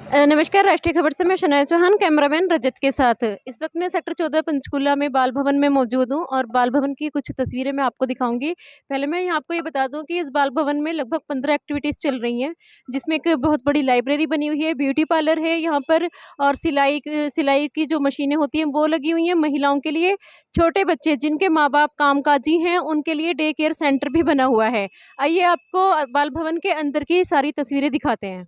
नमस्कार, राष्ट्रीय खबर से मैं शनाया चौहान, कैमरामैन रजत के साथ। इस वक्त मैं सेक्टर 14 पंचकूला में बाल भवन में मौजूद हूँ और बाल भवन की कुछ तस्वीरें मैं आपको दिखाऊंगी। पहले मैं आपको ये बता दूं कि इस बाल भवन में लगभग 15 एक्टिविटीज़ चल रही हैं, जिसमें एक बहुत बड़ी लाइब्रेरी बनी हुई है, ब्यूटी पार्लर है यहाँ पर और सिलाई की जो मशीनें होती हैं वो लगी हुई हैं महिलाओं के लिए। छोटे बच्चे जिनके माँ बाप कामकाजी हैं उनके लिए डे केयर सेंटर भी बना हुआ है। आइए आपको बाल भवन के अंदर की सारी तस्वीरें दिखाते हैं।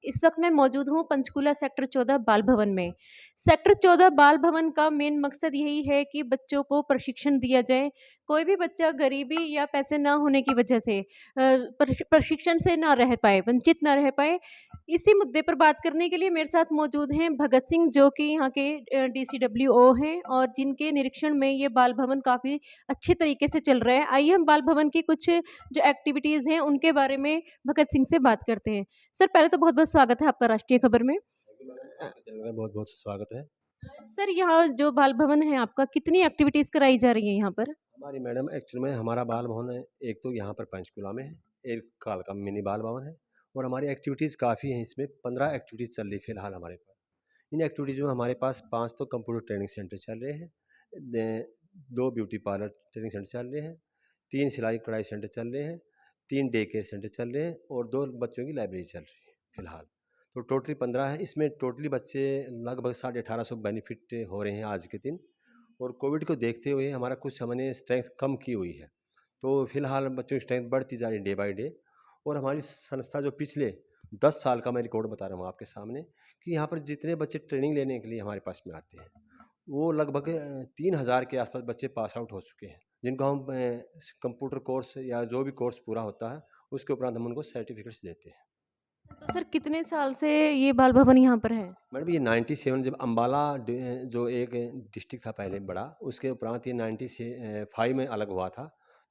इस वक्त मैं मौजूद हूँ पंचकूला सेक्टर 14 बाल भवन में। सेक्टर 14 बाल भवन का मेन मकसद यही है कि बच्चों को प्रशिक्षण दिया जाए। कोई भी बच्चा गरीबी या पैसे ना होने की वजह से प्रशिक्षण से ना रह पाए, वंचित ना रह पाए। इसी मुद्दे पर बात करने के लिए मेरे साथ मौजूद हैं भगत सिंह, जो कि यहाँ के DCWO हैं और जिनके निरीक्षण में ये बाल भवन काफ़ी अच्छी तरीके से चल रहा है। आइए हम बाल भवन की कुछ जो एक्टिविटीज़ हैं उनके बारे में भगत सिंह से बात करते हैं। सर, पहले तो बहुत-बहुत स्वागत है आपका राष्ट्रीय खबर में। थैंक यू मैडम, आपके चैनल में बहुत-बहुत स्वागत है। सर, यहाँ जो बाल भवन है आपका, कितनी एक्टिविटीज़ कराई जा रही है यहाँ पर? हमारी मैडम एक्चुअल में हमारा बाल भवन है, एक तो यहाँ पर पंचकूला में है, एक कालका मिनी बाल भवन है और हमारी एक्टिविटीज़ काफ़ी हैं। इसमें 15 एक्टिविटीज़ चल रही है फ़िलहाल हमारे पास। इन एक्टिविटीज़ में हमारे पास 5 तो कंप्यूटर ट्रेनिंग सेंटर चल रहे हैं, दे 2 ब्यूटी पार्लर ट्रेनिंग सेंटर चल रहे हैं, 3 सिलाई कढ़ाई सेंटर चल रहे हैं, 3 डे केयर सेंटर चल रहे हैं और 2 बच्चों की लाइब्रेरी चल रही है फ़िलहाल। तो टोटली 15 है। इसमें टोटली बच्चे लगभग 1850 बेनिफिट हो रहे हैं आज के दिन। और कोविड को देखते हुए हमारा कुछ हमने स्ट्रेंथ कम की हुई है, तो फिलहाल बच्चों की स्ट्रेंथ बढ़ती जा रही है डे बाय डे। और हमारी संस्था जो पिछले 10 साल का मैं रिकॉर्ड बता रहा हूँ आपके सामने कि यहाँ पर जितने बच्चे ट्रेनिंग लेने के लिए हमारे पास में आते हैं वो लगभग 3000 के आसपास बच्चे पास आउट हो चुके हैं, जिनको हम कंप्यूटर कोर्स या जो भी कोर्स पूरा होता है उसके उपरांत हम उनको सर्टिफिकेट्स देते हैं। तो सर, कितने साल से ये बाल भवन यहाँ पर है? मैडम ये 97 जब अम्बाला जो एक डिस्ट्रिक्ट था पहले बड़ा, उसके उपरांत ये 90 से 5 में अलग हुआ था।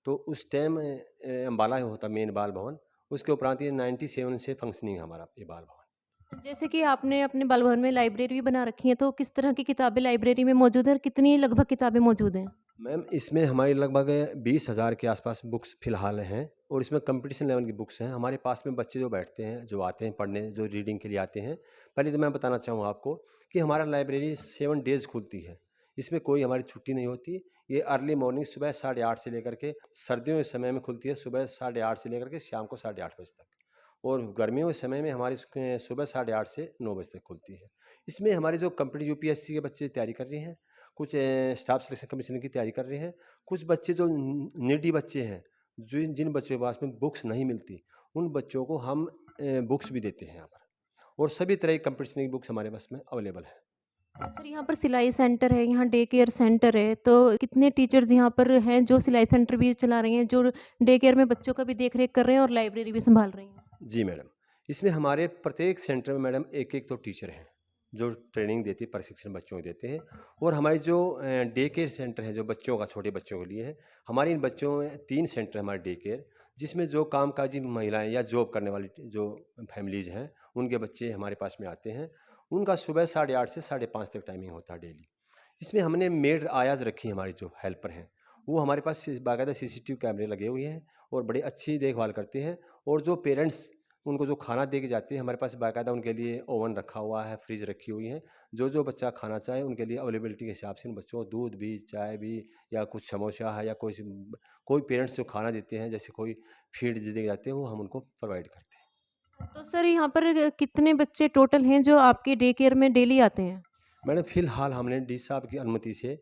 तो उस टाइम अम्बाला ही होता मेन बाल भवन, उसके उपरांत ये 97 से फंक्शनिंग है हमारा ये बाल भवन। जैसे कि आपने अपने बाल भवन में लाइब्रेरी भी बना रखी है, तो किस तरह की किताबें लाइब्रेरी में मौजूद है और कितनी लगभग किताबें मौजूद हैं? मैम इसमें हमारी लगभग 20,000 के आसपास बुक्स फ़िलहाल हैं और इसमें कंपटीशन लेवल की बुक्स हैं। हमारे पास में बच्चे जो बैठते हैं, जो आते हैं पढ़ने, जो रीडिंग के लिए आते हैं, पहले तो मैं बताना चाहूँगा आपको कि हमारा लाइब्रेरी 7 डेज़ खुलती है। इसमें कोई हमारी छुट्टी नहीं होती। ये अर्ली मॉर्निंग सुबह 8:30 से लेकर के सर्दियों के समय में खुलती है सुबह 8:30 से लेकर के शाम को 8:30 बजे तक। और गर्मियों के समय में हमारी सुबह 8:30 से 9 बजे तक खुलती है। इसमें हमारे जो कंपनी यूपीएससी के बच्चे तैयारी कर रहे हैं, कुछ स्टाफ सिलेक्शन कमीशन की तैयारी कर रहे हैं, कुछ बच्चे जो नीडी बच्चे हैं, जिन जिन बच्चों के पास में बुक्स नहीं मिलती, उन बच्चों को हम बुक्स भी देते हैं यहाँ पर। और सभी तरह की कंपटीशन की बुक्स हमारे पास में अवेलेबल है। सर, यहाँ पर सिलाई सेंटर है, यहाँ डे केयर सेंटर है, तो कितने टीचर्स यहाँ पर हैं जो सिलाई सेंटर भी चला रहे हैं, जो डे केयर में बच्चों का भी देख रेख कर रहे हैं और लाइब्रेरी भी संभाल रही हैं? जी मैडम, इसमें हमारे प्रत्येक सेंटर में मैडम एक-एक तो टीचर हैं, जो ट्रेनिंग देती है, प्रशिक्षण बच्चों को देते हैं। और हमारी जो डे केयर सेंटर है, जो बच्चों का छोटे बच्चों के लिए है, हमारे इन बच्चों में 3 सेंटर हैं हमारे डे केयर, जिसमें जो कामकाजी महिलाएँ या जॉब करने वाली जो फैमिलीज़ हैं, उनके बच्चे हमारे पास में आते हैं। उनका सुबह 8:30 से 5:30 तक टाइमिंग होता है डेली। इसमें हमने मेड आयाज़ रखी है, हमारी जो हेल्पर हैं, वो हमारे पास बाकायदा सीसीटीवी कैमरे लगे हुए हैं और बड़ी अच्छी देखभाल करते हैं। और जो पेरेंट्स उनको जो खाना दे के जाते हैं, हमारे पास बाकायदा उनके लिए ओवन रखा हुआ है, फ्रिज रखी हुई है। जो बच्चा खाना चाहे उनके लिए अवेलेबिलिटी के हिसाब से उन बच्चों को दूध भी, चाय भी या कुछ समोसा है या कोई पेरेंट्स जो खाना देते हैं, जैसे कोई फीड दे जाते हैं, वो हम उनको प्रोवाइड करते हैं। तो सर, यहाँ पर कितने बच्चे टोटल हैं जो आपके डे केयर में डेली आते हैं? मैडम फ़िलहाल हमने डी साहब की अनुमति से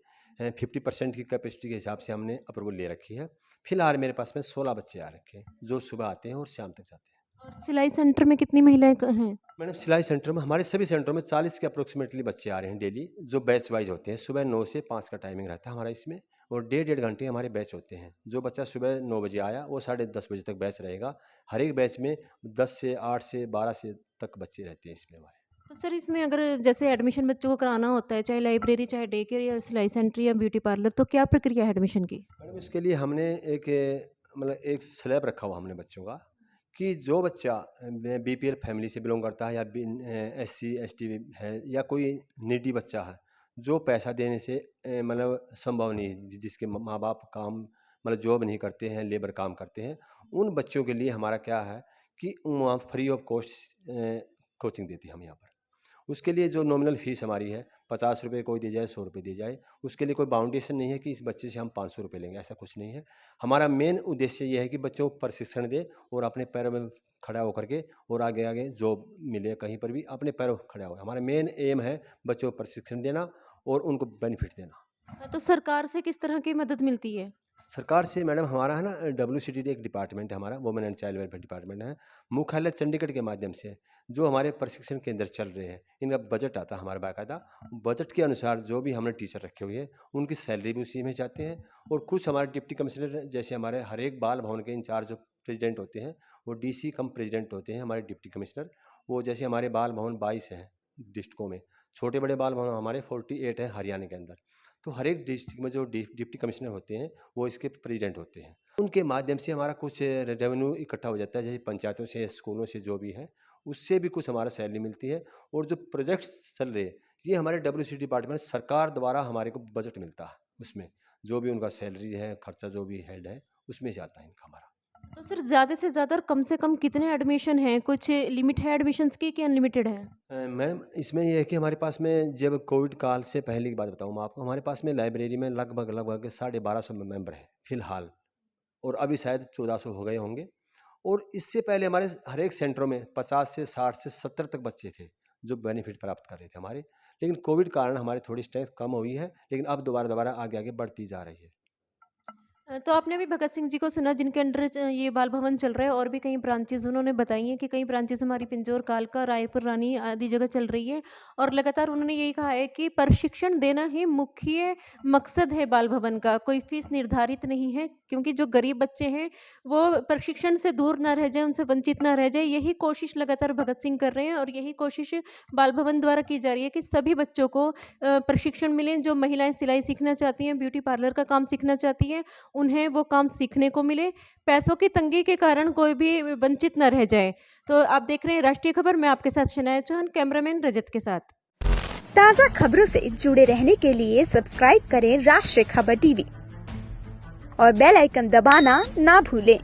50% की कैपेसिटी के हिसाब से हमने अप्रूवल ले रखी है। फ़िलहाल मेरे पास में 16 बच्चे आ रखे हैं, जो सुबह आते हैं और शाम तक जाते हैं। और सिलाई सेंटर में कितनी महिलाएं हैं? मैडम सिलाई सेंटर में हमारे सभी सेंटरों में 40 के अप्रोक्सीमेटली बच्चे आ रहे हैं डेली, जो बैच वाइज होते हैं। सुबह 9 से 5 का टाइमिंग रहता है हमारा इसमें और डेढ़ घंटे हमारे बैच होते हैं। जो बच्चा सुबह 9 बजे आया वो 10:30 बजे तक बैच रहेगा। हर एक बैच में 10 से 8 से 12 से तक बच्चे रहते हैं इसमें हमारे। तो सर इसमें अगर जैसे एडमिशन बच्चों को कराना होता है, चाहे लाइब्रेरी, चाहे डे केयर या सिलाई सेंटर या ब्यूटी पार्लर, तो क्या प्रक्रिया है एडमिशन की? मैडम इसके लिए हमने एक मतलब एक स्लैब रखा हुआ हमने बच्चों का, कि जो बच्चा बीपीएल फैमिली से बिलोंग करता है या एससी एसटी है या कोई नीडी बच्चा है जो पैसा देने से मतलब संभव नहीं है, जिसके माँ बाप काम मतलब जॉब नहीं करते हैं, लेबर काम करते हैं, उन बच्चों के लिए हमारा क्या है कि वहाँ फ्री ऑफ कॉस्ट कोचिंग देती है हम यहाँ पर। उसके लिए जो नॉमिनल फ़ीस हमारी है 50 रुपये कोई दे जाए, 100 रुपये दे जाए, उसके लिए कोई बाउंडेशन नहीं है कि इस बच्चे से हम 500 रुपये लेंगे, ऐसा कुछ नहीं है। हमारा मेन उद्देश्य ये है कि बच्चों को प्रशिक्षण दे और अपने पैरों में खड़ा होकर के और आगे आगे जॉब मिले, कहीं पर भी अपने पैरों पर खड़ा हो। हमारा मेन एम है बच्चों को प्रशिक्षण देना और उनको बेनिफिट देना। तो सरकार से किस तरह की मदद मिलती है? सरकार से मैडम हमारा है ना WCD एक डिपार्टमेंट है हमारा, women and child welfare department है, मुख्यालय चंडीगढ़ के माध्यम से जो हमारे प्रशिक्षण केंद्र चल रहे हैं, इनका बजट आता है हमारा बाकायदा, बजट के अनुसार जो भी हमने टीचर रखे हुए हैं उनकी सैलरी भी उसी में जाते हैं। और कुछ हमारे डिप्टी कमिश्नर, जैसे हमारे हर एक बाल भवन के इंचार्ज जो प्रेजिडेंट होते हैं वो DC कम प्रेजिडेंट होते हैं हमारे डिप्टी कमिश्नर। वो जैसे हमारे बाल भवन 22 हैं डिस्ट्रिक्टों में, छोटे बड़े बाल भवन हमारे 48 हैं हरियाणा के अंदर। तो हर एक डिस्ट्रिक्ट में जो डिप्टी कमिश्नर होते हैं वो इसके प्रेसिडेंट होते हैं। उनके माध्यम से हमारा कुछ रेवेन्यू इकट्ठा हो जाता है, जैसे पंचायतों से, स्कूलों से, जो भी है उससे भी कुछ हमारा सैलरी मिलती है। और जो प्रोजेक्ट्स चल रहे हैं ये हमारे WCD डिपार्टमेंट सरकार द्वारा हमारे को बजट मिलता है, उसमें जो भी उनका सैलरी है, खर्चा जो भी हेड है उसमें से आता है इनका हमारा। तो सर ज़्यादा से ज़्यादा और कम से कम कितने एडमिशन हैं? कुछ लिमिट है एडमिशन्स की कि अनलिमिटेड है? मैडम इसमें ये है कि हमारे पास में जब कोविड काल से पहले की बात बताऊँ मैं आपको, हमारे पास में लाइब्रेरी में लगभग 1250 मेंबर हैं फिलहाल, और अभी शायद 1400 हो गए होंगे। और इससे पहले हमारे हर एक सेंटरों में 50 से 60 से 70 तक बच्चे थे जो बेनिफिट प्राप्त कर रहे थे हमारे। लेकिन कोविड कारण हमारी थोड़ी स्ट्रेंथ कम हुई है, लेकिन अब दोबारा आगे आगे बढ़ती जा रही है। तो आपने अभी भगत सिंह जी को सुना जिनके अंडर ये बाल भवन चल रहा है, और भी कई ब्रांचेज उन्होंने बताई हैं कि कई ब्रांचेज हमारी पिंजौर, कालका, रायपुर, रानी आदि जगह चल रही है। और लगातार उन्होंने यही कहा है कि प्रशिक्षण देना ही मुख्य मकसद है बाल भवन का, कोई फीस निर्धारित नहीं है, क्योंकि जो गरीब बच्चे हैं वो प्रशिक्षण से दूर ना रह जाए, उनसे वंचित ना रह जाए, यही कोशिश लगातार भगत सिंह कर रहे हैं। और यही कोशिश बाल भवन द्वारा की जा रही है कि सभी बच्चों को प्रशिक्षण मिले। जो महिलाएं सिलाई सीखना चाहती हैं, ब्यूटी पार्लर का काम सीखना चाहती हैं, उन्हें वो काम सीखने को मिले, पैसों की तंगी के कारण कोई भी वंचित न रह जाए। तो आप देख रहे हैं राष्ट्रीय खबर, मैं आपके साथ शनाया चौहान, कैमरामैन रजत के साथ। ताज़ा खबरों से जुड़े रहने के लिए सब्सक्राइब करें राष्ट्रीय खबर टीवी और बेल आइकन दबाना ना भूलें।